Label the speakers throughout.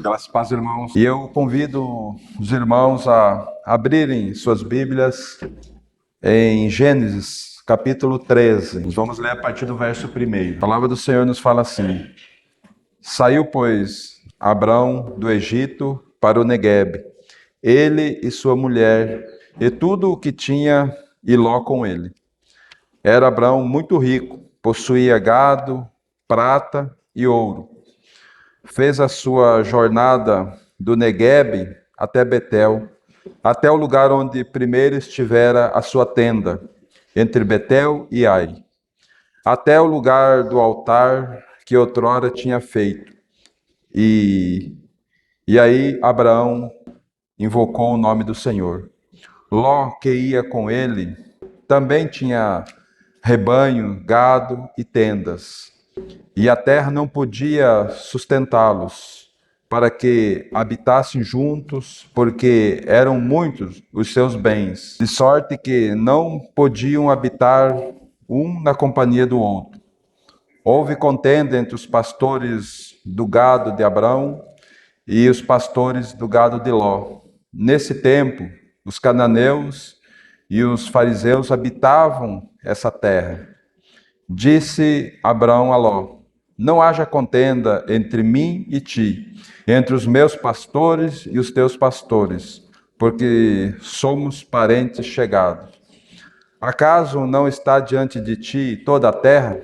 Speaker 1: Graças a Deus, irmãos. E eu convido os irmãos a abrirem suas Bíblias em Gênesis, capítulo 13. Nós vamos ler a partir do verso 1. A palavra do Senhor nos fala assim: Saiu, pois, Abrão do Egito para o Neguebe, ele e sua mulher, e tudo o que tinha, e Ló com ele. Era Abrão muito rico, possuía gado, prata e ouro. Fez a sua jornada do Neguebe até Betel, até o lugar onde primeiro estivera a sua tenda, entre Betel e Ai, até o lugar do altar que outrora tinha feito. E aí Abraão invocou o nome do Senhor. Ló, que ia com ele, também tinha rebanho, gado e tendas. E a terra não podia sustentá-los, para que habitassem juntos, porque eram muitos os seus bens, de sorte que não podiam habitar um na companhia do outro. Houve contenda entre os pastores do gado de Abrão e os pastores do gado de Ló. Nesse tempo, os cananeus e os fariseus habitavam essa terra. Disse Abrão a Ló: Não haja contenda entre mim e ti, entre os meus pastores e os teus pastores, porque somos parentes chegados. Acaso não está diante de ti toda a terra?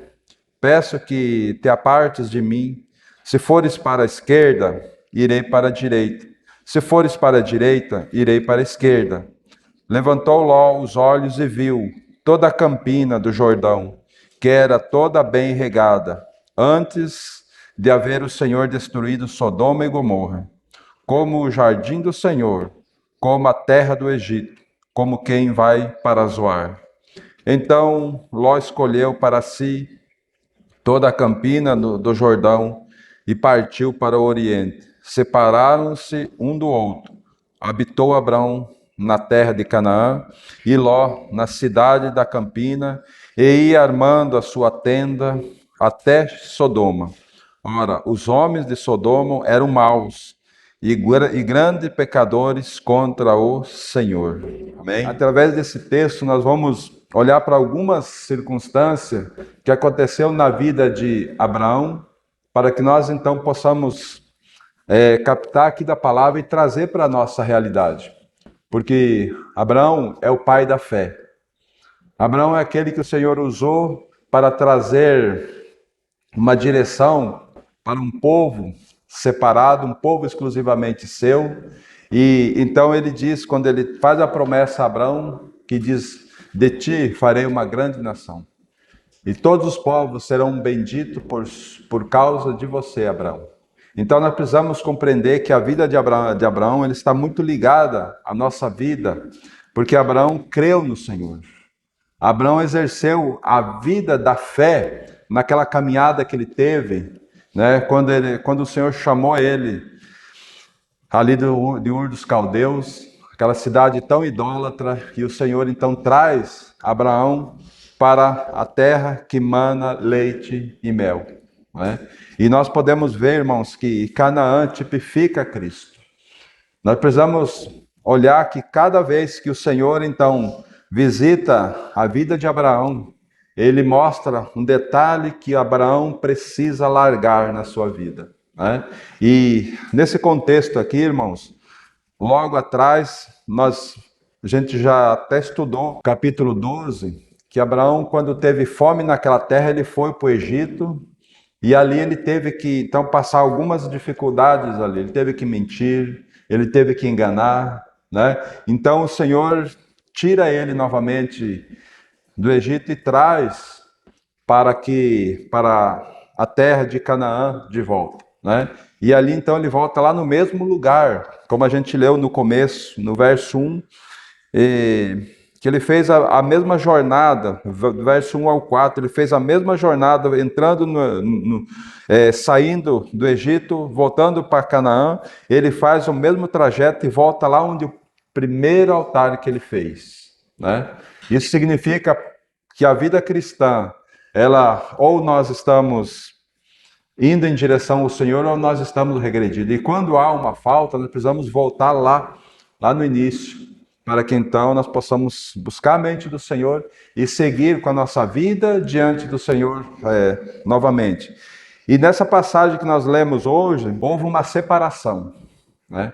Speaker 1: Peço que te apartes de mim. Se fores para a esquerda, irei para a direita. Se fores para a direita, irei para a esquerda. Levantou Ló os olhos e viu toda a campina do Jordão, que era toda bem regada, antes de haver o Senhor destruído Sodoma e Gomorra, como o jardim do Senhor, como a terra do Egito, como quem vai para Zoar. Então Ló escolheu para si toda a campina do Jordão e partiu para o oriente. Separaram-se um do outro. Habitou Abrão na terra de Canaã e Ló na cidade da campina, e ia armando a sua tenda até Sodoma. Ora, os homens de Sodoma eram maus e grandes pecadores contra o Senhor. Amém? Através desse texto nós vamos olhar para algumas circunstâncias que aconteceu na vida de Abraão, para que nós então possamos captar aqui da palavra e trazer para a nossa realidade. Porque Abraão é o pai da fé. Abraão é aquele que o Senhor usou para trazer uma direção para um povo separado, um povo exclusivamente seu. E então ele diz, quando ele faz a promessa a Abraão, que diz: de ti farei uma grande nação, e todos os povos serão benditos por causa de você, Abraão. Então nós precisamos compreender que a vida de Abraão ele está muito ligada à nossa vida, porque Abraão creu no Senhor. Abraão exerceu a vida da fé naquela caminhada que ele teve, né? Quando o Senhor chamou ele ali de Ur dos Caldeus, aquela cidade tão idólatra, e o Senhor então traz Abraão para a terra que mana leite e mel. Né? E nós podemos ver, irmãos, que Canaã tipifica Cristo. Nós precisamos olhar que cada vez que o Senhor, então, visita a vida de Abraão, ele mostra um detalhe que Abraão precisa largar na sua vida. Né? E nesse contexto aqui, irmãos, logo atrás, a gente já até estudou capítulo 12, que Abraão, quando teve fome naquela terra, ele foi para o Egito, e ali ele teve que, então, passar algumas dificuldades ali. Ele teve que mentir, ele teve que enganar, né? Então o Senhor tira ele novamente do Egito e traz para a terra de Canaã de volta, né? E ali então ele volta lá no mesmo lugar, como a gente leu no começo, no verso 1, que ele fez a mesma jornada, do verso 1 ao 4, ele fez a mesma jornada, entrando saindo do Egito, voltando para Canaã, ele faz o mesmo trajeto e volta lá onde o primeiro altar que ele fez, né? Isso significa que a vida cristã, ou nós estamos indo em direção ao Senhor ou nós estamos regredindo. E quando há uma falta, nós precisamos voltar lá no início, para que então nós possamos buscar a mente do Senhor e seguir com a nossa vida diante do Senhor novamente. E nessa passagem que nós lemos hoje, houve uma separação, né?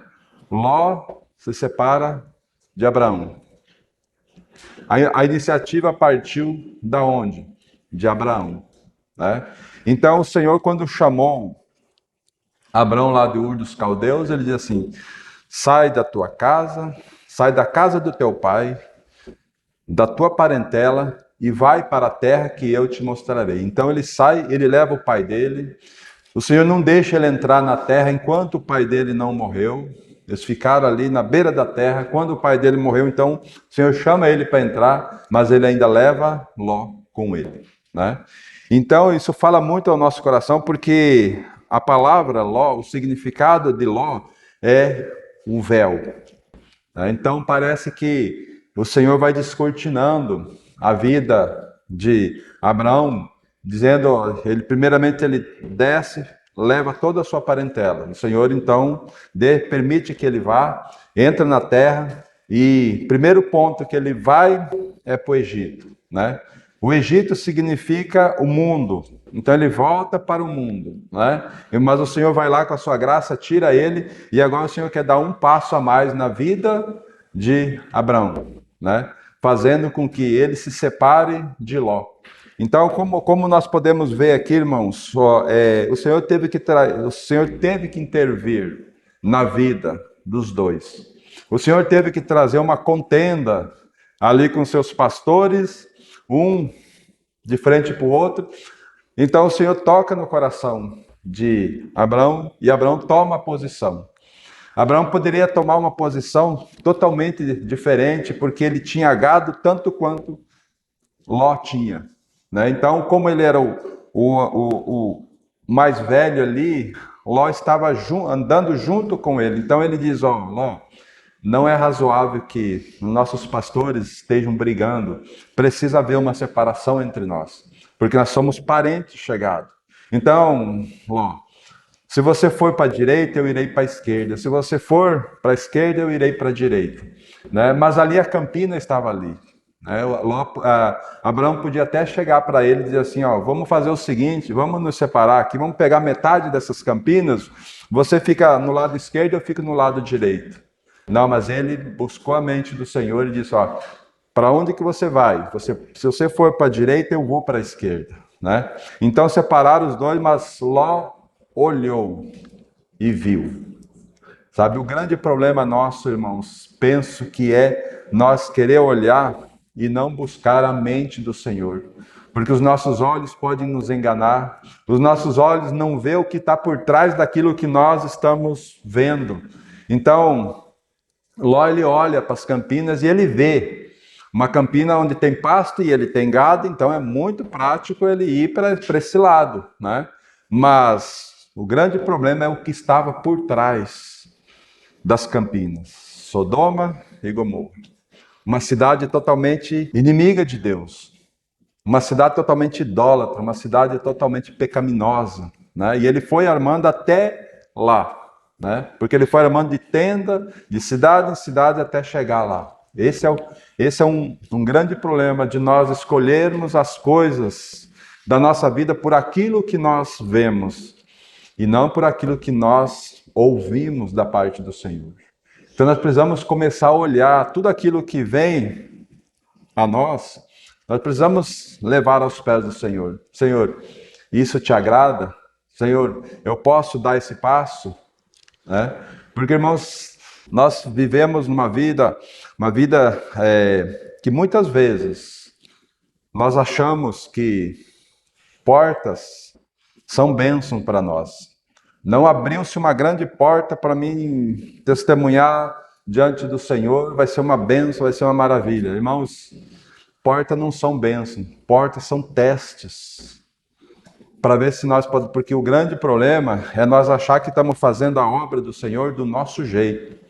Speaker 1: Ló se separa de Abraão. A iniciativa partiu da onde? De Abraão, né? Então o Senhor, quando chamou Abraão lá de Ur dos Caldeus, ele diz assim: sai da tua casa, sai da casa do teu pai, da tua parentela e vai para a terra que eu te mostrarei. Então ele sai, ele leva o pai dele. O Senhor não deixa ele entrar na terra enquanto o pai dele não morreu. Eles ficaram ali na beira da terra. Quando o pai dele morreu, então o Senhor chama ele para entrar, mas ele ainda leva Ló com ele, né? Então isso fala muito ao nosso coração, porque a palavra Ló, o significado de Ló é um véu, né? Então parece que o Senhor vai descortinando a vida de Abraão, dizendo, primeiramente ele desce, leva toda a sua parentela. O Senhor então permite que ele vá, entra na terra e primeiro ponto que ele vai é para o Egito, né? O Egito significa o mundo, então ele volta para o mundo, né? Mas o Senhor vai lá com a sua graça, tira ele, e agora o Senhor quer dar um passo a mais na vida de Abraão, né? Fazendo com que ele se separe de Ló. Então, como nós podemos ver aqui, irmãos, o Senhor teve que intervir na vida dos dois. O Senhor teve que trazer uma contenda ali com seus pastores, um de frente para o outro. Então o Senhor toca no coração de Abraão e Abraão toma a posição. Abraão poderia tomar uma posição totalmente diferente, porque ele tinha gado tanto quanto Ló tinha, né? Então, como ele era o mais velho ali, Ló estava andando junto com ele. Então ele diz: ó, Ló, não é razoável que nossos pastores estejam brigando. Precisa haver uma separação entre nós, porque nós somos parentes chegados. Então, Ló, se você for para a direita, eu irei para a esquerda. Se você for para a esquerda, eu irei para a direita, né? Mas ali a campina estava ali, né? Abraão podia até chegar para ele e dizer assim: ó, vamos fazer o seguinte, vamos nos separar aqui, vamos pegar metade dessas campinas, você fica no lado esquerdo, eu fico no lado direito. Não, mas ele buscou a mente do Senhor e disse: ó, para onde que você vai? Se você for para a direita, eu vou para a esquerda, né? Então separaram os dois, mas Ló olhou e viu. Sabe, o grande problema nosso, irmãos, penso que é nós querer olhar e não buscar a mente do Senhor. Porque os nossos olhos podem nos enganar, os nossos olhos não vê o que está por trás daquilo que nós estamos vendo. Então, Ló, ele olha para as campinas e ele vê uma campina onde tem pasto e ele tem gado, então é muito prático ele ir para esse lado, né? Mas o grande problema é o que estava por trás das campinas. Sodoma e Gomorra. Uma cidade totalmente inimiga de Deus. Uma cidade totalmente idólatra, uma cidade totalmente pecaminosa, né? E ele foi armando até lá, né? Porque ele foi armando de tenda, de cidade em cidade até chegar lá. Esse é um grande problema de nós escolhermos as coisas da nossa vida por aquilo que nós vemos e não por aquilo que nós ouvimos da parte do Senhor. Então nós precisamos começar a olhar tudo aquilo que vem a nós, nós precisamos levar aos pés do Senhor. Senhor, isso te agrada? Senhor, eu posso dar esse passo? Né? Porque, irmãos, nós vivemos uma vida que muitas vezes nós achamos que portas são bênçãos para nós. Não abriu-se uma grande porta para mim testemunhar diante do Senhor, vai ser uma bênção, vai ser uma maravilha. Irmãos, portas não são bênçãos, portas são testes. Para ver se nós podemos, porque o grande problema é nós achar que estamos fazendo a obra do Senhor do nosso jeito,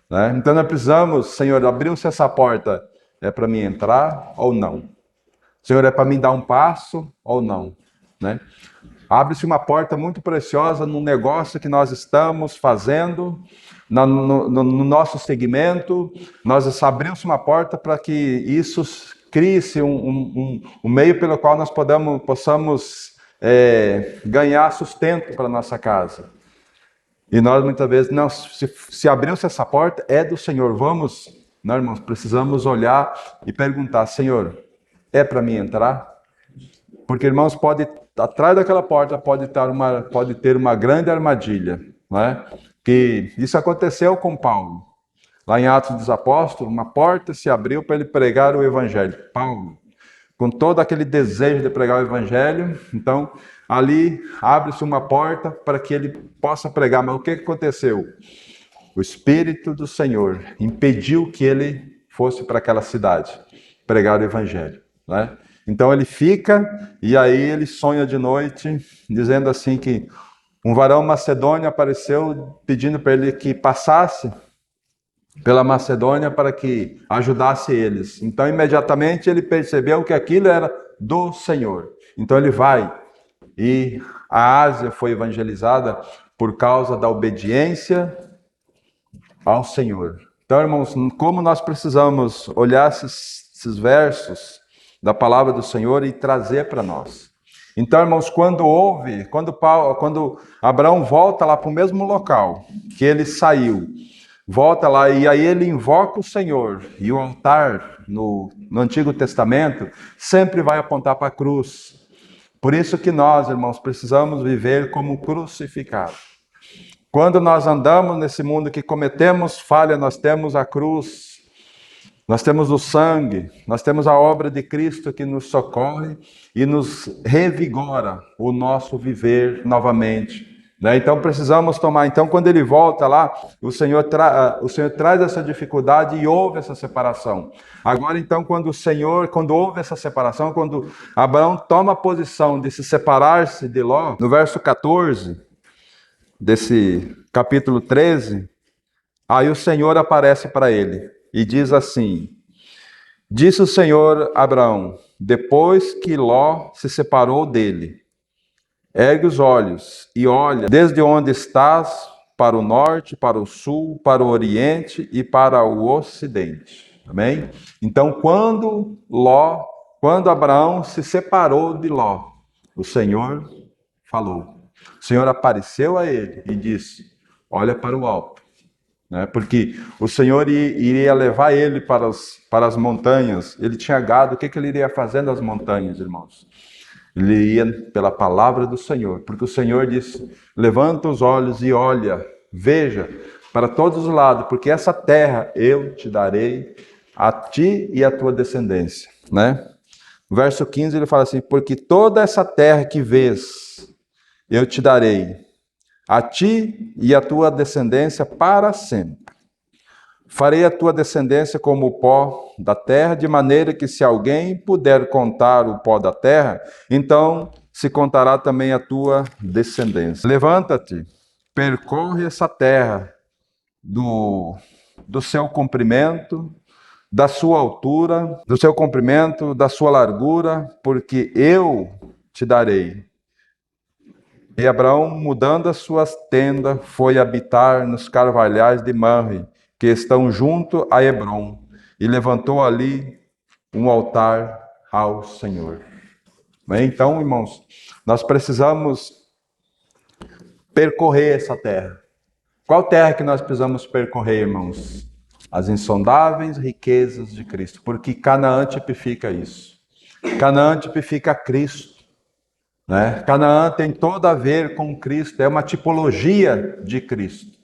Speaker 1: né? Então nós precisamos, Senhor, abriu-se essa porta, é para mim entrar ou não? Senhor, é para mim dar um passo ou não, né? Abre-se uma porta muito preciosa no negócio que nós estamos fazendo, no nosso segmento. Abriu-se uma porta para que isso crie-se um meio pelo qual nós possamos ganhar sustento para a nossa casa. E nós muitas vezes, não, se abriu-se essa porta, é do Senhor. Vamos, não, irmãos, precisamos olhar e perguntar: Senhor, é para mim entrar? Porque, irmãos, atrás daquela porta pode ter uma grande armadilha, não é? Que isso aconteceu com Paulo. Lá em Atos dos Apóstolos, uma porta se abriu para ele pregar o Evangelho. Paulo, com todo aquele desejo de pregar o Evangelho, então ali abre-se uma porta para que ele possa pregar. Mas o que aconteceu? O Espírito do Senhor impediu que ele fosse para aquela cidade pregar o Evangelho, né? Então ele fica, e aí ele sonha de noite, dizendo assim que um varão macedônio apareceu pedindo para ele que passasse pela Macedônia para que ajudasse eles. Então imediatamente ele percebeu que aquilo era do Senhor. Então ele vai, e a Ásia foi evangelizada por causa da obediência ao Senhor. Então, irmãos, como nós precisamos olhar esses versos da palavra do Senhor e trazer para nós. Então, irmãos, quando Abraão volta lá para o mesmo local que ele saiu, volta lá e aí ele invoca o Senhor, e o altar no Antigo Testamento sempre vai apontar para a cruz. Por isso que nós, irmãos, precisamos viver como crucificados. Quando nós andamos nesse mundo que cometemos falha, nós temos a cruz, nós temos o sangue, nós temos a obra de Cristo que nos socorre e nos revigora o nosso viver novamente. Então precisamos tomar. Então, quando ele volta lá, o Senhor traz essa dificuldade e houve essa separação. Agora, então, quando houve essa separação, quando Abraão toma a posição de se separar-se de Ló, no verso 14 desse capítulo 13, aí o Senhor aparece para ele e diz assim: disse o Senhor a Abraão, depois que Ló se separou dele: ergue os olhos e olha desde onde estás para o norte, para o sul, para o oriente e para o ocidente. Amém? Então, quando Abraão se separou de Ló, o Senhor falou. O Senhor apareceu a ele e disse: olha para o alto. Porque o Senhor iria levar ele para as montanhas. Ele tinha gado. O que ele iria fazer nas montanhas, irmãos? Ele ia pela palavra do Senhor, porque o Senhor disse: levanta os olhos e olha, veja para todos os lados, porque essa terra eu te darei a ti e a tua descendência. No verso 15 ele fala assim: porque toda essa terra que vês, eu te darei a ti e a tua descendência para sempre. Farei a tua descendência como o pó da terra, de maneira que se alguém puder contar o pó da terra, então se contará também a tua descendência. Levanta-te, percorre essa terra do seu comprimento, da sua altura, do seu comprimento, da sua largura, porque eu te darei. E Abraão, mudando as suas tendas, foi habitar nos carvalhais de Mamre, que estão junto a Hebrom, e levantou ali um altar ao Senhor. Então, irmãos, nós precisamos percorrer essa terra. Qual terra que nós precisamos percorrer, irmãos? As insondáveis riquezas de Cristo, porque Canaã tipifica isso. Canaã tipifica Cristo. Canaã tem todo a ver com Cristo, é uma tipologia de Cristo.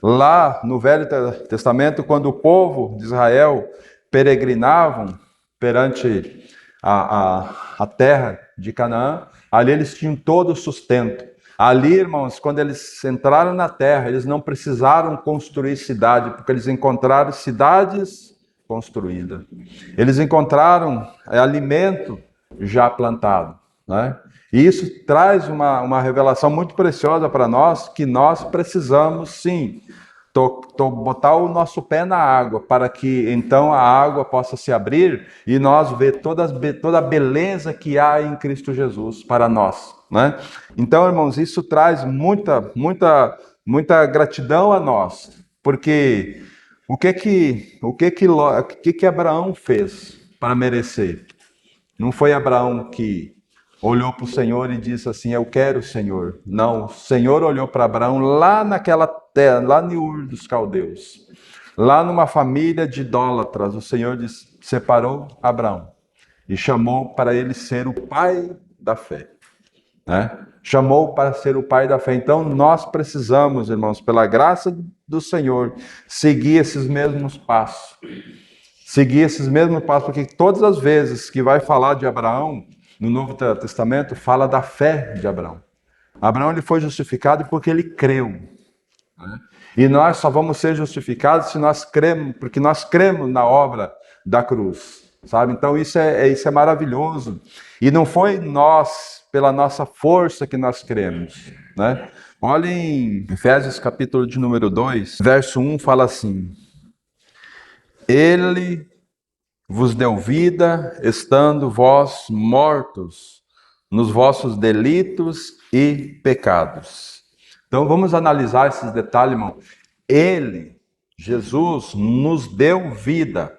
Speaker 1: Lá no Velho Testamento, quando o povo de Israel peregrinavam perante a terra de Canaã, ali eles tinham todo o sustento. Ali, irmãos, quando eles entraram na terra, eles não precisaram construir cidade, porque eles encontraram cidades construídas. Eles encontraram alimento já plantado. E isso traz uma revelação muito preciosa para nós, que nós precisamos sim botar o nosso pé na água, para que então a água possa se abrir e nós ver toda a beleza que há em Cristo Jesus para nós, né? Então, irmãos, isso traz muita gratidão a nós, porque o que que Abraão fez para merecer? Não foi Abraão que olhou para o Senhor e disse assim, eu quero o Senhor. Não, o Senhor olhou para Abraão lá naquela terra, lá em Ur dos Caldeus. Lá numa família de idólatras, o Senhor separou Abraão e chamou para ele ser o pai da fé, né? Chamou para ser o pai da fé. Então nós precisamos, irmãos, pela graça do Senhor, seguir esses mesmos passos. Seguir esses mesmos passos, porque todas as vezes que vai falar de Abraão, no Novo Testamento, fala da fé de Abraão. Abraão ele foi justificado porque ele creu, né? E nós só vamos ser justificados se nós cremos, porque nós cremos na obra da cruz, sabe? Então isso é maravilhoso. E não foi nós, pela nossa força, que nós cremos, né? Olhem em Efésios capítulo de número 2, verso 1, fala assim: Ele vos deu vida, estando vós mortos nos vossos delitos e pecados. Então vamos analisar esses detalhes, irmão. Ele, Jesus, nos deu vida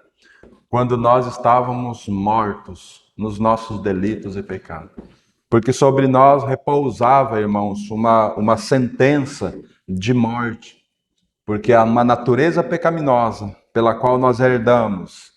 Speaker 1: quando nós estávamos mortos nos nossos delitos e pecados. Porque sobre nós repousava, irmãos, uma sentença de morte. Porque uma natureza pecaminosa pela qual nós herdamos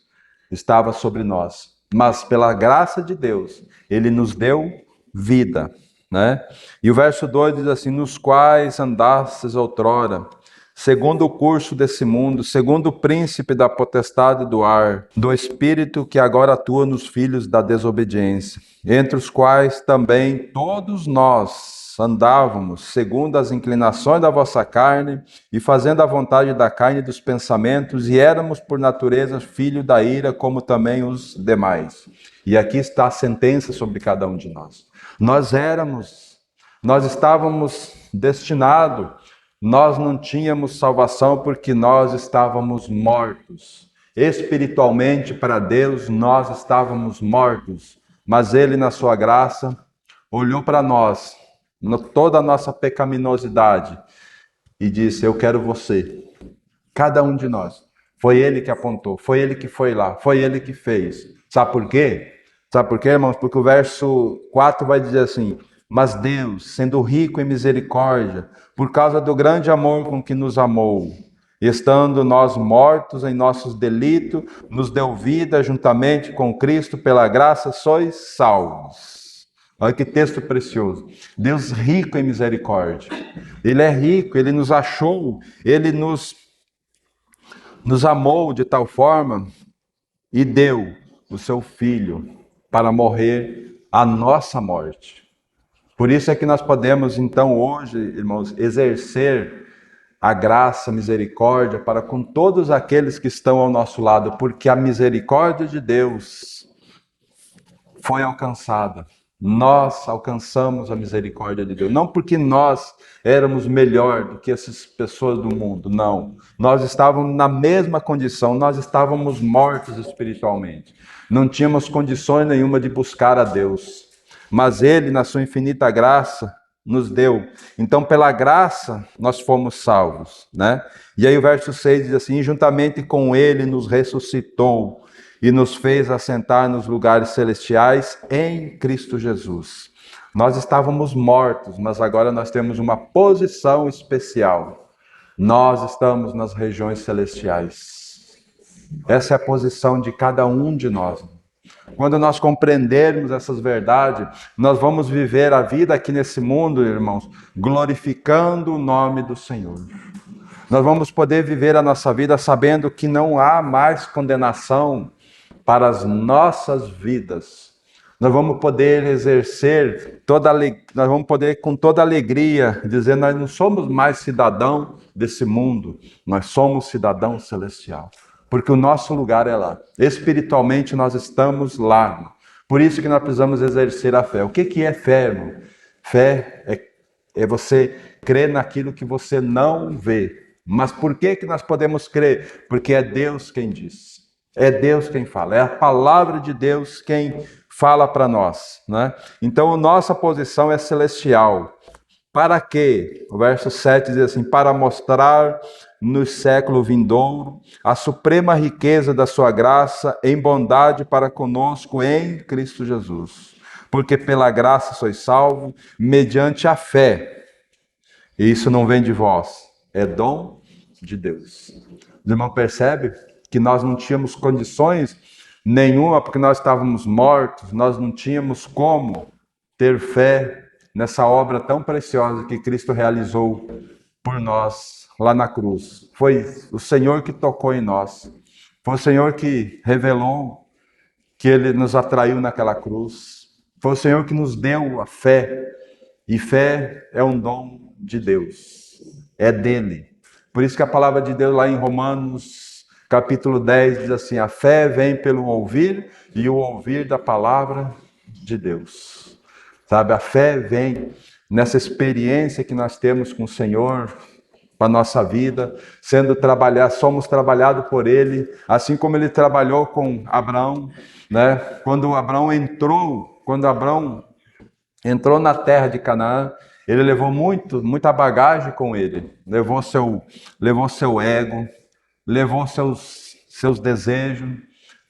Speaker 1: estava sobre nós. Mas pela graça de Deus, Ele nos deu vida, né? E o verso 2 diz assim, nos quais andastes outrora, segundo o curso desse mundo, segundo o príncipe da potestade do ar, do espírito que agora atua nos filhos da desobediência, entre os quais também todos nós andávamos segundo as inclinações da vossa carne e fazendo a vontade da carne e dos pensamentos, e éramos por natureza filho da ira, como também os demais. E aqui está a sentença sobre cada um de nós. Nós estávamos destinados, nós não tínhamos salvação porque nós estávamos mortos. Espiritualmente para Deus nós estávamos mortos, mas Ele na sua graça olhou para nós, toda a nossa pecaminosidade, e disse, eu quero você. Cada um de nós. Foi Ele que apontou, foi Ele que foi lá, foi Ele que fez. Sabe por quê? Sabe por quê, irmãos? Porque o verso 4 vai dizer assim, mas Deus, sendo rico em misericórdia, por causa do grande amor com que nos amou, estando nós mortos em nossos delitos, nos deu vida juntamente com Cristo, pela graça sois salvos. Olha que texto precioso. Deus rico em misericórdia. Ele é rico, Ele nos achou, Ele nos amou de tal forma e deu o seu Filho para morrer a nossa morte. Por isso é que nós podemos, então, hoje, irmãos, exercer a graça, a misericórdia para com todos aqueles que estão ao nosso lado, porque a misericórdia de Deus foi alcançada. Nós alcançamos a misericórdia de Deus. Não porque nós éramos melhor do que essas pessoas do mundo, não. Nós estávamos na mesma condição, nós estávamos mortos espiritualmente. Não tínhamos condições nenhuma de buscar a Deus. Mas Ele, na sua infinita graça, nos deu. Então, pela graça, nós fomos salvos, né? E aí o verso 6 diz assim, juntamente com Ele nos ressuscitou e nos fez assentar nos lugares celestiais em Cristo Jesus. Nós estávamos mortos, mas agora nós temos uma posição especial. Nós estamos nas regiões celestiais. Essa é a posição de cada um de nós. Quando nós compreendermos essas verdades, nós vamos viver a vida aqui nesse mundo, irmãos, glorificando o nome do Senhor. Nós vamos poder viver a nossa vida sabendo que não há mais condenação para as nossas vidas. Nós vamos poder exercer nós vamos poder com toda alegria dizer, nós não somos mais cidadão desse mundo, nós somos cidadão celestial. Porque o nosso lugar é lá. Espiritualmente nós estamos lá. Por isso que nós precisamos exercer a fé. O que é fé, irmão? Fé é você crer naquilo que você não vê, Mas por que que nós podemos crer? Porque é Deus quem diz. É Deus quem fala. É a palavra de Deus quem fala para nós, né? Então, a nossa posição é celestial. Para quê? O verso 7 diz assim: para mostrar no século vindouro a suprema riqueza da sua graça em bondade para conosco em Cristo Jesus. Porque pela graça sois salvos, mediante a fé. E isso não vem de vós, é dom de Deus. Os irmãos percebem que nós não tínhamos condições nenhuma, porque nós estávamos mortos, nós não tínhamos como ter fé nessa obra tão preciosa que Cristo realizou por nós lá na cruz. Foi o Senhor que tocou em nós. Foi o Senhor que revelou que Ele nos atraiu naquela cruz. Foi o Senhor que nos deu a fé. E fé é um dom de Deus. É dele. Por isso que a palavra de Deus lá em Romanos, capítulo 10, diz assim: a fé vem pelo ouvir e o ouvir da palavra de Deus. Sabe, a fé vem nessa experiência que nós temos com o Senhor, para a nossa vida, somos trabalhados por Ele, assim como Ele trabalhou com Abraão, né? Quando Abraão entrou na terra de Canaã, ele levou muita bagagem com ele, levou seu ego, levou seus desejos,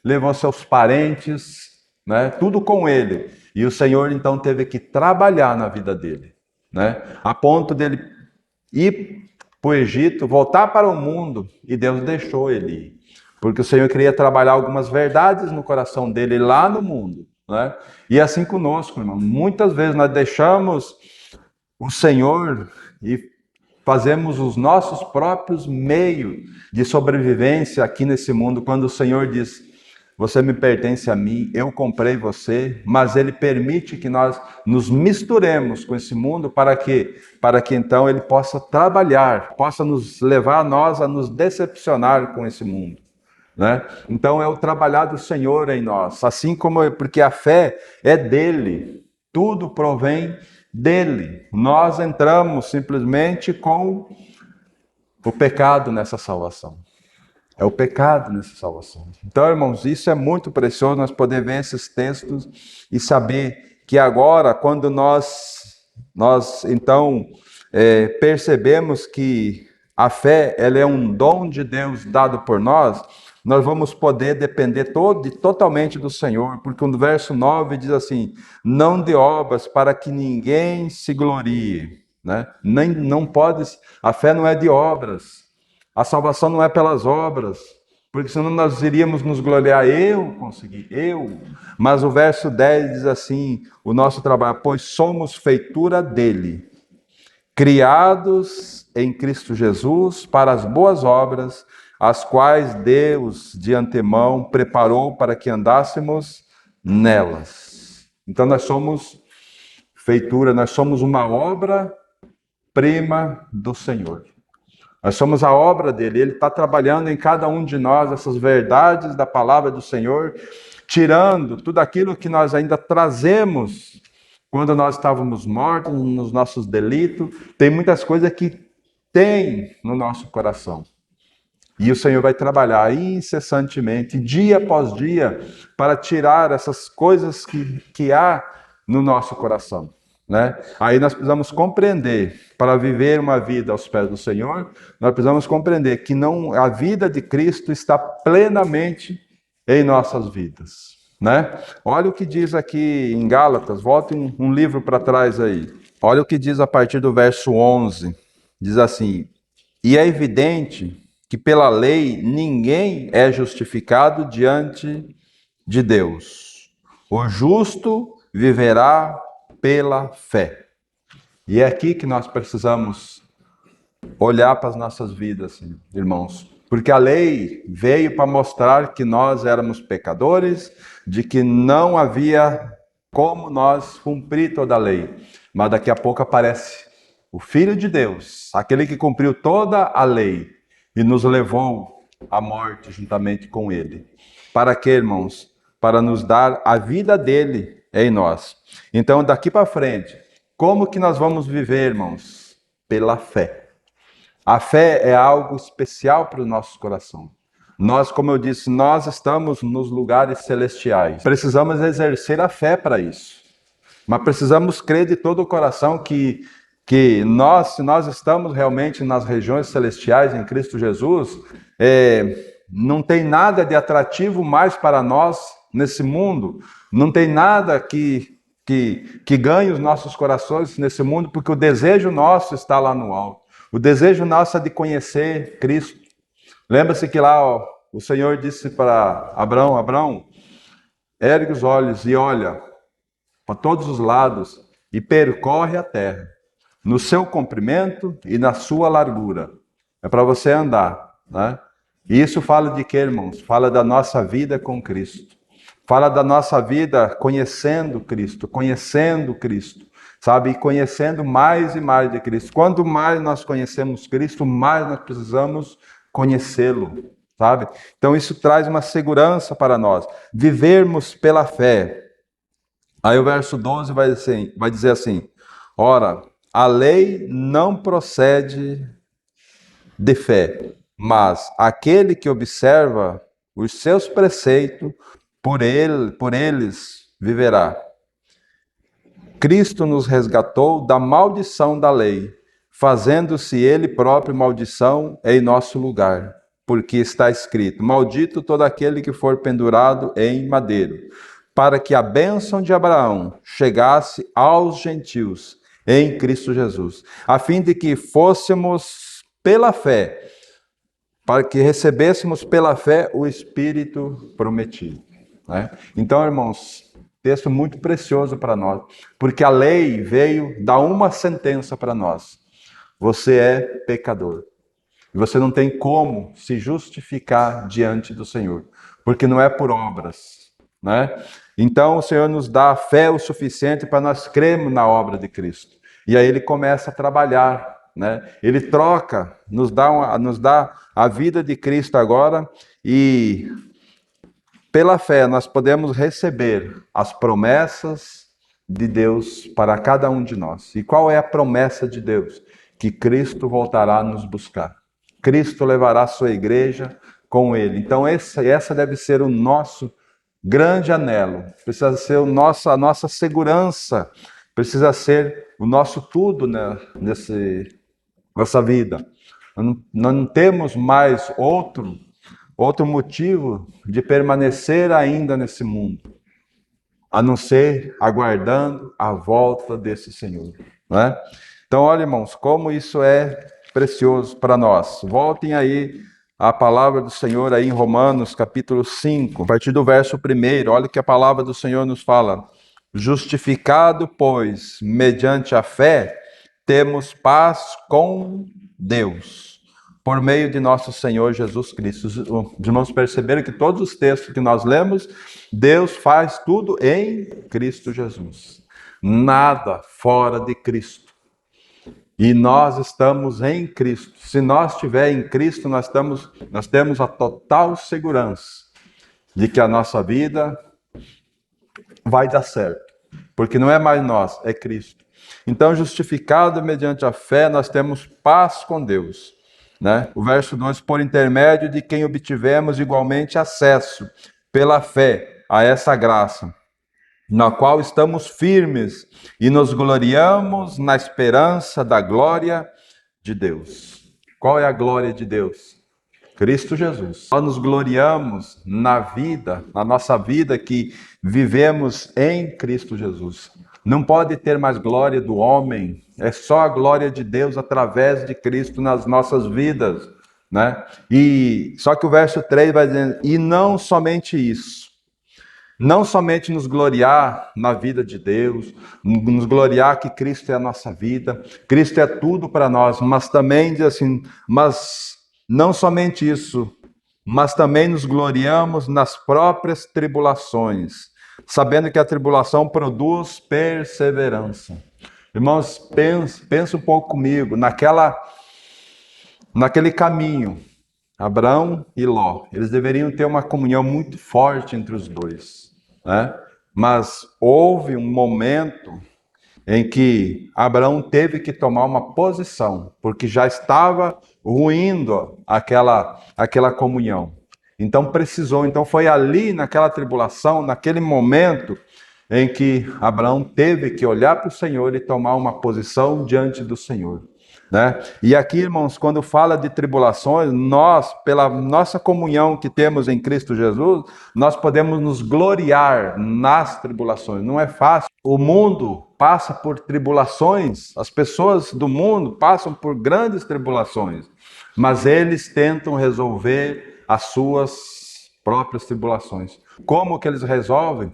Speaker 1: levou seus parentes, né? Tudo com ele. E o Senhor então teve que trabalhar na vida dele, né? A ponto dele ir para o Egito, voltar para o mundo, e Deus deixou ele ir, porque o Senhor queria trabalhar algumas verdades no coração dele lá no mundo, né? E assim conosco, irmão. Muitas vezes nós deixamos o Senhor e fazemos os nossos próprios meios de sobrevivência aqui nesse mundo, quando o Senhor diz: você me pertence a mim, eu comprei você, mas Ele permite que nós nos misturemos com esse mundo para que então Ele possa trabalhar, possa nos levar a nos decepcionar com esse mundo, né? Então é o trabalhar do Senhor em nós, assim como, porque a fé é dele, tudo provém dele. Nós entramos simplesmente com o pecado nessa salvação. É o pecado nessa salvação. Então, irmãos, isso é muito precioso, nós poder ver esses textos e saber que agora, quando nós então percebemos que a fé ela é um dom de Deus dado por nós vamos poder depender totalmente do Senhor, porque no verso 9 diz assim: não de obras para que ninguém se glorie, né? Não pode, a fé não é de obras. A salvação não é pelas obras, porque senão nós iríamos nos gloriar, eu consegui, eu. Mas o verso 10 diz assim, o nosso trabalho: pois somos feitura dele, criados em Cristo Jesus para as boas obras, as quais Deus de antemão preparou para que andássemos nelas. Então nós somos feitura, nós somos uma obra-prima do Senhor. Nós somos a obra dele, ele está trabalhando em cada um de nós essas verdades da palavra do Senhor, tirando tudo aquilo que nós ainda trazemos quando nós estávamos mortos, nos nossos delitos. Tem muitas coisas que tem no nosso coração. E o Senhor vai trabalhar incessantemente, dia após dia, para tirar essas coisas que há no nosso coração, né? Aí nós precisamos compreender, para viver uma vida aos pés do Senhor, nós precisamos compreender que a vida de Cristo está plenamente em nossas vidas, né? Olha o que diz aqui em Gálatas, volte um livro para trás aí. Olha o que diz a partir do verso 11, diz assim: e é evidente que pela lei ninguém é justificado diante de Deus. O justo viverá pela fé. E é aqui que nós precisamos olhar para as nossas vidas, irmãos. Porque a lei veio para mostrar que nós éramos pecadores, de que não havia como nós cumprir toda a lei. Mas daqui a pouco aparece o Filho de Deus, aquele que cumpriu toda a lei e nos levou à morte juntamente com ele. Para quê, irmãos? Para nos dar a vida dele em nós. Então, daqui para frente, como que nós vamos viver, irmãos? Pela fé. A fé é algo especial para o nosso coração. Nós, como eu disse, nós estamos nos lugares celestiais. Precisamos exercer a fé para isso. Mas precisamos crer de todo o coração que nós, se nós estamos realmente nas regiões celestiais em Cristo Jesus, não tem nada de atrativo mais para nós nesse mundo. Não tem nada que ganhe os nossos corações nesse mundo, porque o desejo nosso está lá no alto. O desejo nosso é de conhecer Cristo. Lembra-se que lá o Senhor disse para Abraão, Abraão, ergue os olhos e olha para todos os lados e percorre a terra, no seu comprimento e na sua largura. É para você andar, né? E isso fala de quê, irmãos? Fala da nossa vida com Cristo. Fala da nossa vida conhecendo Cristo, sabe? E conhecendo mais e mais de Cristo. Quanto mais nós conhecemos Cristo, mais nós precisamos conhecê-lo, sabe? Então isso traz uma segurança para nós. Vivermos pela fé. Aí o verso 12 vai dizer assim: ora, a lei não procede de fé, mas aquele que observa os seus preceitos, por eles viverá. Cristo nos resgatou da maldição da lei, fazendo-se ele próprio maldição em nosso lugar, porque está escrito: maldito todo aquele que for pendurado em madeiro, para que a bênção de Abraão chegasse aos gentios em Cristo Jesus, a fim de que fôssemos pela fé, para que recebêssemos pela fé o Espírito prometido. Né? Então, irmãos, texto muito precioso para nós, porque a lei veio dar uma sentença para nós: você é pecador. E você não tem como se justificar diante do Senhor, porque não é por obras, né? Então o Senhor nos dá fé o suficiente para nós crermos na obra de Cristo. E aí ele começa a trabalhar, né? Ele troca, nos dá a vida de Cristo agora, e pela fé nós podemos receber as promessas de Deus para cada um de nós. E qual é a promessa de Deus? Que Cristo voltará a nos buscar. Cristo levará a sua igreja com ele. Então essa deve ser o nosso grande anelo, precisa ser a nossa segurança, precisa ser o nosso tudo, né, nessa vida. Nós não temos mais outro motivo de permanecer ainda nesse mundo, a não ser aguardando a volta desse Senhor, né? Então, olha, irmãos, como isso é precioso para nós. Voltem aí a palavra do Senhor aí em Romanos, capítulo 5, a partir do verso 1. Olha o que a palavra do Senhor nos fala. Justificado, pois, mediante a fé, temos paz com Deus, por meio de nosso Senhor Jesus Cristo. Os irmãos perceberam que todos os textos que nós lemos, Deus faz tudo em Cristo Jesus. Nada fora de Cristo. E nós estamos em Cristo. Se nós estivermos em Cristo, nós temos a total segurança de que a nossa vida vai dar certo. Porque não é mais nós, é Cristo. Então, justificado mediante a fé, nós temos paz com Deus. Né? O verso 2, por intermédio de quem obtivemos igualmente acesso, pela fé, a essa graça, na qual estamos firmes e nos gloriamos na esperança da glória de Deus. Qual é a glória de Deus? Cristo Jesus. Nós nos gloriamos na nossa vida que vivemos em Cristo Jesus. Não pode ter mais glória do homem, é só a glória de Deus através de Cristo nas nossas vidas, né? E só que o verso 3 vai dizendo: e não somente isso. Não somente nos gloriar na vida de Deus, nos gloriar que Cristo é a nossa vida, Cristo é tudo para nós, mas também diz assim, mas não somente isso, mas também nos gloriamos nas próprias tribulações, sabendo que a tribulação produz perseverança. Irmãos, pensa um pouco comigo, naquele caminho, Abraão e Ló, eles deveriam ter uma comunhão muito forte entre os dois, né? Mas houve um momento em que Abraão teve que tomar uma posição, porque já estava ruindo aquela comunhão. Então precisou, então foi ali naquela tribulação, naquele momento, em que Abraão teve que olhar para o Senhor e tomar uma posição diante do Senhor, né? E aqui, irmãos, quando fala de tribulações, nós, pela nossa comunhão que temos em Cristo Jesus, nós podemos nos gloriar nas tribulações. Não é fácil. O mundo passa por tribulações, as pessoas do mundo passam por grandes tribulações, mas eles tentam resolver as suas próprias tribulações. Como que eles resolvem?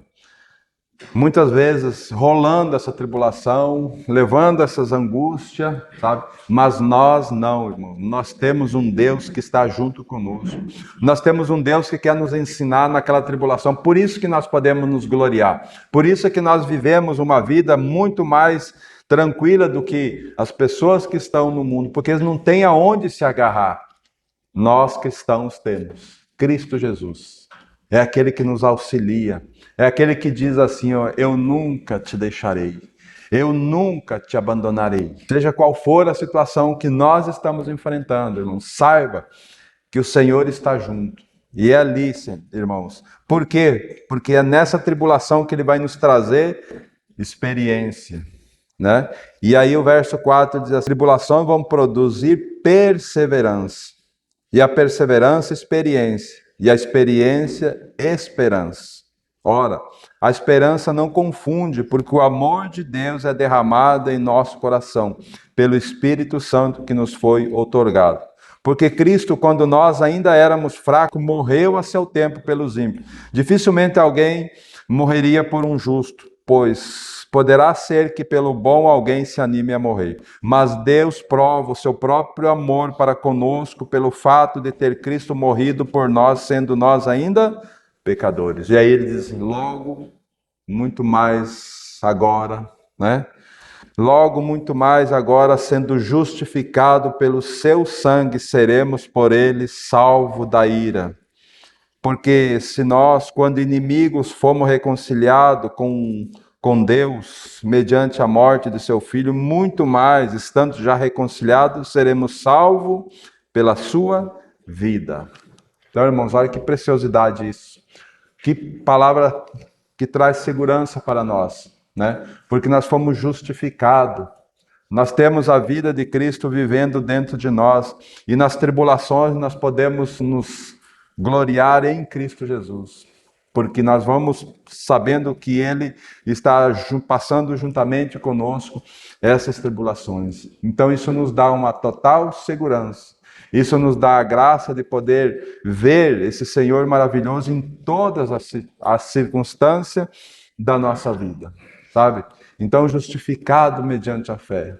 Speaker 1: Muitas vezes rolando essa tribulação, levando essas angústias, sabe? Mas nós não, irmão. Nós temos um Deus que está junto conosco. Nós temos um Deus que quer nos ensinar naquela tribulação. Por isso que nós podemos nos gloriar. Por isso que nós vivemos uma vida muito mais tranquila do que as pessoas que estão no mundo, porque eles não têm aonde se agarrar. Nós cristãos temos Cristo Jesus. É aquele que nos auxilia. É aquele que diz assim, ó, eu nunca te deixarei. Eu nunca te abandonarei. Seja qual for a situação que nós estamos enfrentando, irmãos, saiba que o Senhor está junto. E é ali, irmãos. Por quê? Porque é nessa tribulação que Ele vai nos trazer experiência, né? E aí o verso 4 diz, as tribulações vão produzir perseverança. E a perseverança, experiência. E a experiência, esperança. Ora, a esperança não confunde, porque o amor de Deus é derramado em nosso coração, pelo Espírito Santo que nos foi outorgado. Porque Cristo, quando nós ainda éramos fracos, morreu a seu tempo pelos ímpios. Dificilmente alguém morreria por um justo, pois poderá ser que pelo bom alguém se anime a morrer. Mas Deus prova o seu próprio amor para conosco pelo fato de ter Cristo morrido por nós, sendo nós ainda pecadores. E aí ele diz, logo, muito mais agora, né? Logo, muito mais agora, sendo justificado pelo seu sangue, seremos por ele salvos da ira. Porque se nós, quando inimigos, fomos reconciliados com Deus, mediante a morte de seu Filho, muito mais, estando já reconciliados, seremos salvos pela sua vida. Então, irmãos, olha que preciosidade isso. Que palavra que traz segurança para nós, né? Porque nós fomos justificados. Nós temos a vida de Cristo vivendo dentro de nós. E nas tribulações nós podemos nos gloriar em Cristo Jesus. Porque nós vamos sabendo que Ele está passando juntamente conosco essas tribulações. Então isso nos dá uma total segurança. Isso nos dá a graça de poder ver esse Senhor maravilhoso em todas as circunstâncias da nossa vida, sabe? Então, justificado mediante a fé,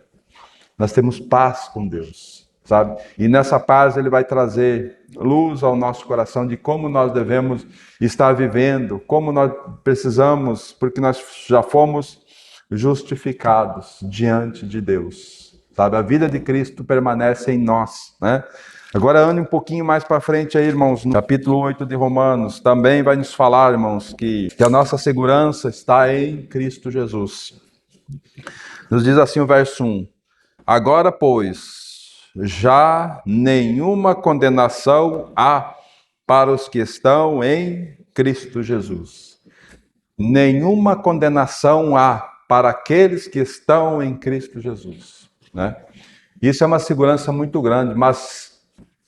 Speaker 1: nós temos paz com Deus, sabe? E nessa paz Ele vai trazer luz ao nosso coração de como nós devemos estar vivendo, como nós precisamos, porque nós já fomos justificados diante de Deus. Sabe, a vida de Cristo permanece em nós, né? Agora ande um pouquinho mais para frente aí, irmãos, no capítulo 8 de Romanos, também vai nos falar, irmãos, que a nossa segurança está em Cristo Jesus. Nos diz assim o verso 1, agora, pois, já nenhuma condenação há para os que estão em Cristo Jesus. Nenhuma condenação há para aqueles que estão em Cristo Jesus, né? Isso é uma segurança muito grande, mas,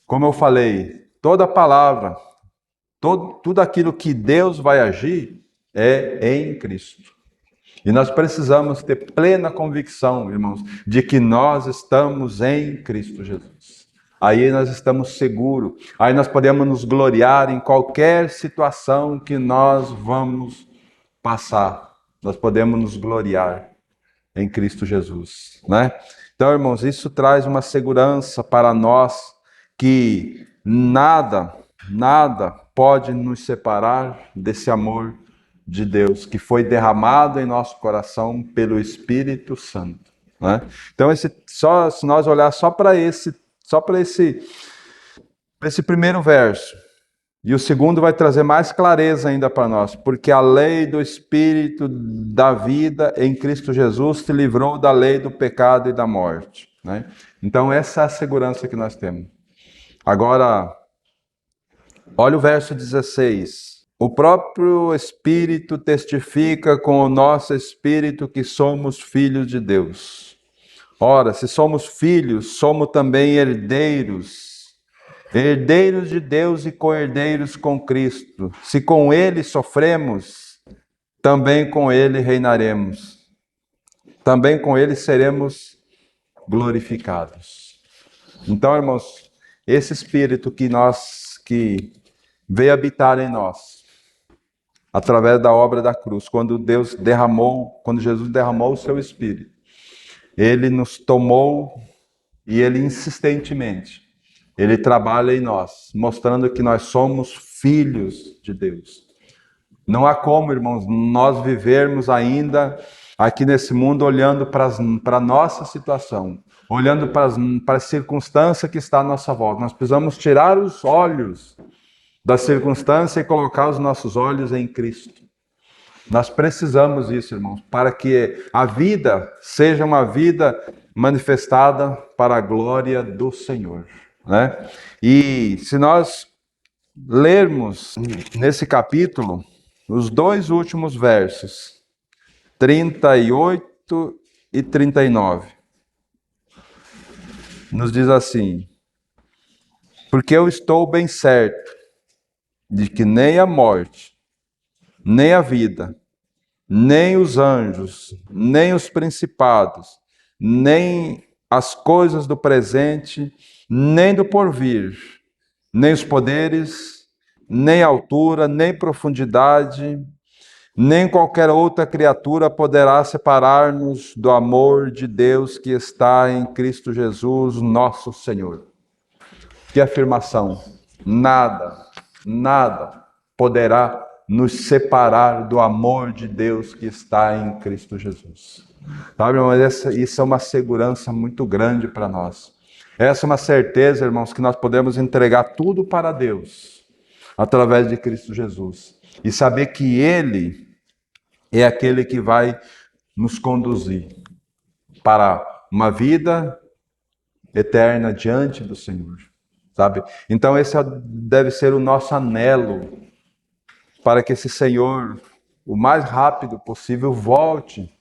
Speaker 1: como eu falei, toda palavra, tudo aquilo que Deus vai agir é em Cristo. E nós precisamos ter plena convicção, irmãos, de que nós estamos em Cristo Jesus. Aí nós estamos seguros, aí nós podemos nos gloriar em qualquer situação que nós vamos passar. Nós podemos nos gloriar em Cristo Jesus, né? Então, irmãos, isso traz uma segurança para nós que nada pode nos separar desse amor de Deus que foi derramado em nosso coração pelo Espírito Santo, né? Então, se nós olhar só para esse primeiro verso, E o segundo vai trazer mais clareza ainda para nós, porque a lei do Espírito da vida em Cristo Jesus te livrou da lei do pecado e da morte, né? Então essa é a segurança que nós temos. Agora, olha o verso 16. O próprio Espírito testifica com o nosso Espírito que somos filhos de Deus. Ora, se somos filhos, somos também herdeiros, herdeiros de Deus e co-herdeiros com Cristo. Se com Ele sofremos, também com Ele reinaremos. Também com Ele seremos glorificados. Então, irmãos, esse Espírito que veio habitar em nós, através da obra da cruz, quando Jesus derramou o seu Espírito, Ele nos tomou e Ele insistentemente, Ele trabalha em nós, mostrando que nós somos filhos de Deus. Não há como, irmãos, nós vivermos ainda aqui nesse mundo olhando para a nossa situação, olhando para a circunstância que está à nossa volta. Nós precisamos tirar os olhos da circunstância e colocar os nossos olhos em Cristo. Nós precisamos disso, irmãos, para que a vida seja uma vida manifestada para a glória do Senhor, né? E se nós lermos nesse capítulo, os dois últimos versos, 38 e 39, nos diz assim: porque eu estou bem certo de que nem a morte, nem a vida, nem os anjos, nem os principados, nem as coisas do presente, nem do porvir, nem os poderes, nem altura, nem profundidade, nem qualquer outra criatura poderá separar-nos do amor de Deus que está em Cristo Jesus, nosso Senhor. Que afirmação! Nada poderá nos separar do amor de Deus que está em Cristo Jesus. Sabe, irmãos, isso é uma segurança muito grande para nós. Essa é uma certeza, irmãos, que nós podemos entregar tudo para Deus, através de Cristo Jesus. E saber que Ele é aquele que vai nos conduzir para uma vida eterna diante do Senhor. Sabe? Então esse deve ser o nosso anelo, para que esse Senhor, o mais rápido possível, volte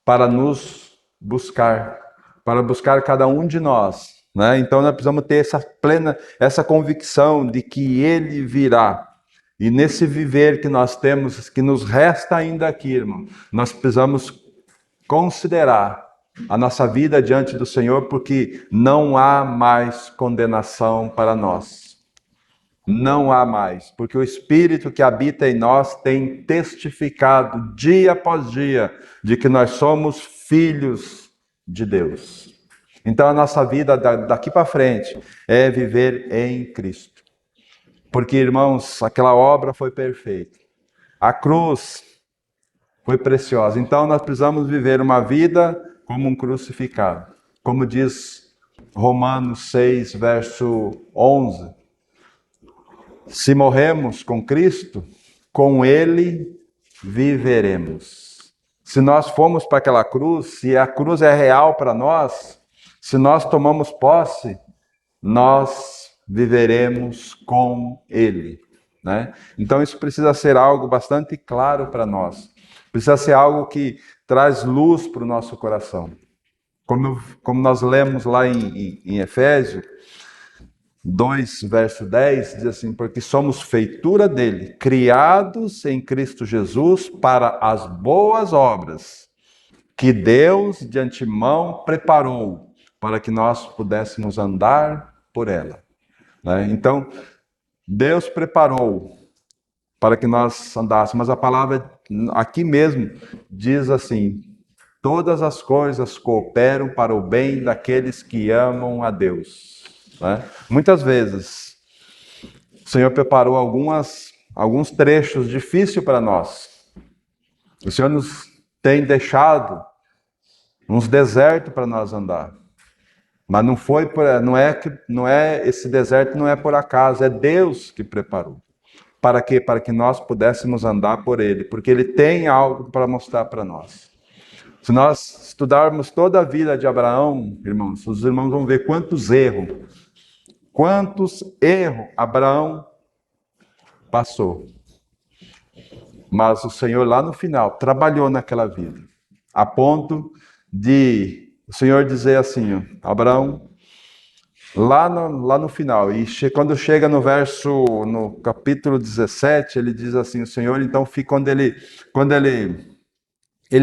Speaker 1: para nos buscar, para buscar cada um de nós, né? Então nós precisamos ter essa convicção de que Ele virá. E nesse viver que nós temos, que nos resta ainda aqui, irmão, nós precisamos considerar a nossa vida diante do Senhor, porque não há mais condenação para nós. Não há mais, porque o Espírito que habita em nós tem testificado dia após dia de que nós somos filhos de Deus. Então a nossa vida daqui para frente é viver em Cristo. Porque, irmãos, aquela obra foi perfeita. A cruz foi preciosa. Então nós precisamos viver uma vida como um crucificado. Como diz Romanos 6, verso 11. Se morremos com Cristo, com Ele viveremos. Se nós formos para aquela cruz, se a cruz é real para nós, se nós tomamos posse, nós viveremos com Ele, né? Então isso precisa ser algo bastante claro para nós. Precisa ser algo que traz luz para o nosso coração. Como nós lemos lá em Efésios 2, verso 10, diz assim: porque somos feitura dele, criados em Cristo Jesus para as boas obras, que Deus de antemão preparou para que nós pudéssemos andar por ela. Né? Então, Deus preparou para que nós andássemos, mas a palavra aqui mesmo diz assim: todas as coisas cooperam para o bem daqueles que amam a Deus. Né? Muitas vezes o Senhor preparou alguns trechos difíceis para nós. O Senhor nos tem deixado uns desertos para nós andar. Mas esse deserto não é por acaso, é Deus que preparou. Para quê? Para que nós pudéssemos andar por ele, porque ele tem algo para mostrar para nós. Se nós estudarmos toda a vida de Abraão, irmãos, os irmãos vão ver quantos erros Abraão passou. Mas o Senhor lá no final trabalhou naquela vida, a ponto de o Senhor dizer assim, Abraão, lá no final, e quando chega no capítulo 17, ele diz assim, o Senhor, então, quando ele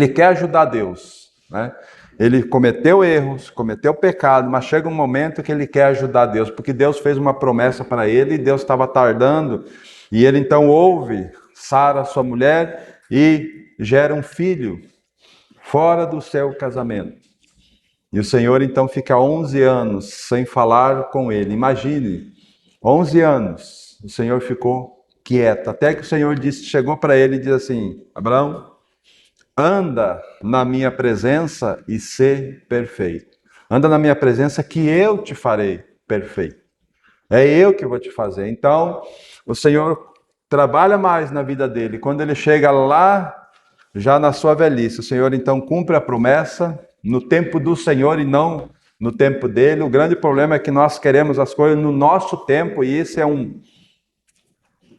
Speaker 1: quer ajudar Deus, né? Ele cometeu erros, cometeu pecado, mas chega um momento que ele quer ajudar Deus, porque Deus fez uma promessa para ele e Deus estava tardando, e ele então ouve Sara, sua mulher, e gera um filho fora do seu casamento. E o Senhor então fica 11 anos sem falar com ele. Imagine, 11 anos, o Senhor ficou quieto, até que o Senhor chegou para ele e disse assim, Abraão, anda na minha presença e sê perfeito. Anda na minha presença que eu te farei perfeito. É eu que vou te fazer. Então, o Senhor trabalha mais na vida dele. Quando ele chega lá, já na sua velhice, o Senhor então cumpre a promessa no tempo do Senhor e não no tempo dele. O grande problema é que nós queremos as coisas no nosso tempo e esse é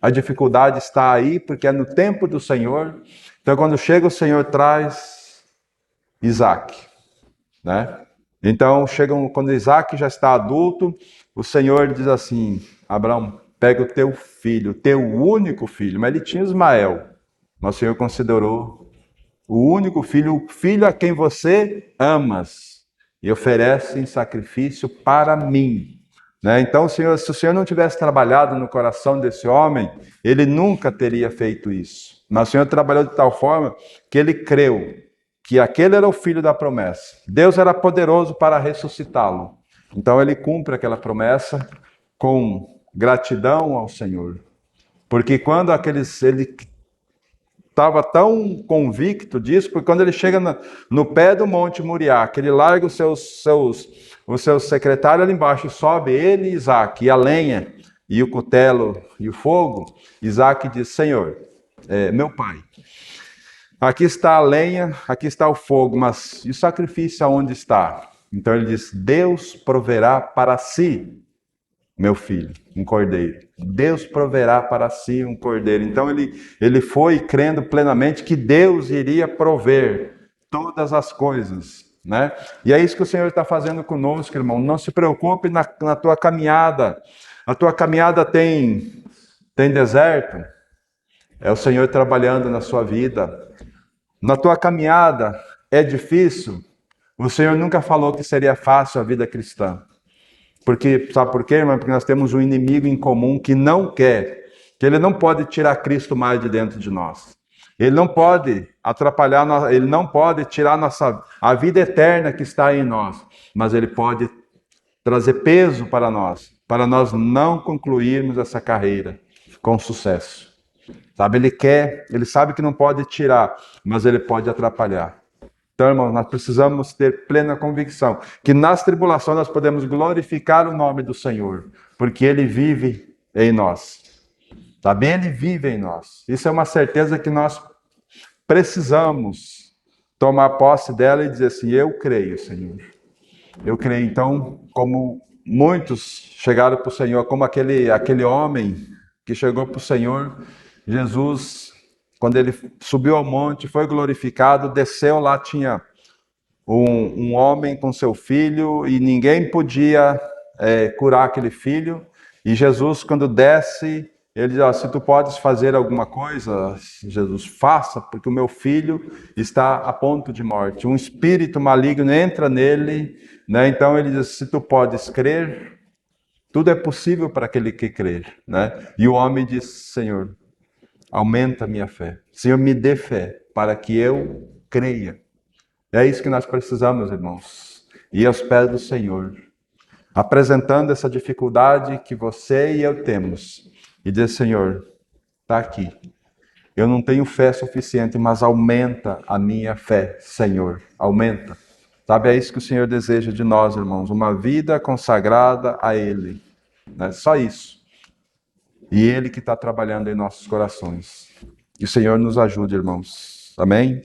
Speaker 1: a dificuldade está aí, porque é no tempo do Senhor. Então, quando chega o Senhor, traz Isaac, né? Então, quando Isaac já está adulto, o Senhor diz assim, Abraão, pega o teu filho, o teu único filho. Mas ele tinha Ismael, mas o Senhor considerou o único filho, o filho a quem você amas, e oferece em sacrifício para mim. Né? Então, se o Senhor não tivesse trabalhado no coração desse homem, ele nunca teria feito isso. Mas o Senhor trabalhou de tal forma que ele creu que aquele era o filho da promessa. Deus era poderoso para ressuscitá-lo. Então ele cumpre aquela promessa com gratidão ao Senhor. Porque quando ele estava tão convicto disso, porque quando ele chega no pé do Monte Moriá, que ele larga os seus secretários ali embaixo, sobe ele e Isaac, e a lenha, e o cutelo, e o fogo, Isaac diz, Senhor, meu pai, aqui está a lenha, aqui está o fogo, mas e o sacrifício aonde está? Então ele diz, Deus proverá para si, meu filho, um cordeiro. Deus proverá para si um cordeiro. Então ele foi crendo plenamente que Deus iria prover todas as coisas, né? E é isso que o Senhor está fazendo conosco, irmão. Não se preocupe na tua caminhada. A tua caminhada tem deserto? É o Senhor trabalhando na sua vida. Na tua caminhada é difícil? O Senhor nunca falou que seria fácil a vida cristã. Porque, sabe por quê, irmão? Porque nós temos um inimigo em comum que não quer, que ele não pode tirar Cristo mais de dentro de nós. Ele não pode atrapalhar, ele não pode tirar a vida eterna que está em nós, mas ele pode trazer peso para nós não concluirmos essa carreira com sucesso. Sabe, ele sabe que não pode tirar, mas ele pode atrapalhar. Então, irmãos, nós precisamos ter plena convicção que nas tribulações nós podemos glorificar o nome do Senhor, porque Ele vive em nós. Sabe? Ele vive em nós. Isso é uma certeza que nós precisamos tomar posse dela e dizer assim, eu creio, Senhor. Eu creio. Então, como muitos chegaram para o Senhor, como aquele homem que chegou para o Senhor, Jesus, quando ele subiu ao monte, foi glorificado, desceu, lá tinha um homem com seu filho e ninguém podia curar aquele filho. E Jesus, quando desce, ele diz, se tu podes fazer alguma coisa, Jesus, faça, porque o meu filho está a ponto de morte. Um espírito maligno entra nele, né? Então ele diz, se tu podes crer, tudo é possível para aquele que crer, né? E o homem diz, Senhor, aumenta a minha fé. Senhor, me dê fé para que eu creia. É isso que nós precisamos, irmãos. Ir aos pés do Senhor, apresentando essa dificuldade que você e eu temos. E dizer, Senhor, está aqui. Eu não tenho fé suficiente, mas aumenta a minha fé, Senhor. Aumenta. Sabe, é isso que o Senhor deseja de nós, irmãos. Uma vida consagrada a Ele. Né? Só isso. E Ele que está trabalhando em nossos corações. Que o Senhor nos ajude, irmãos. Amém?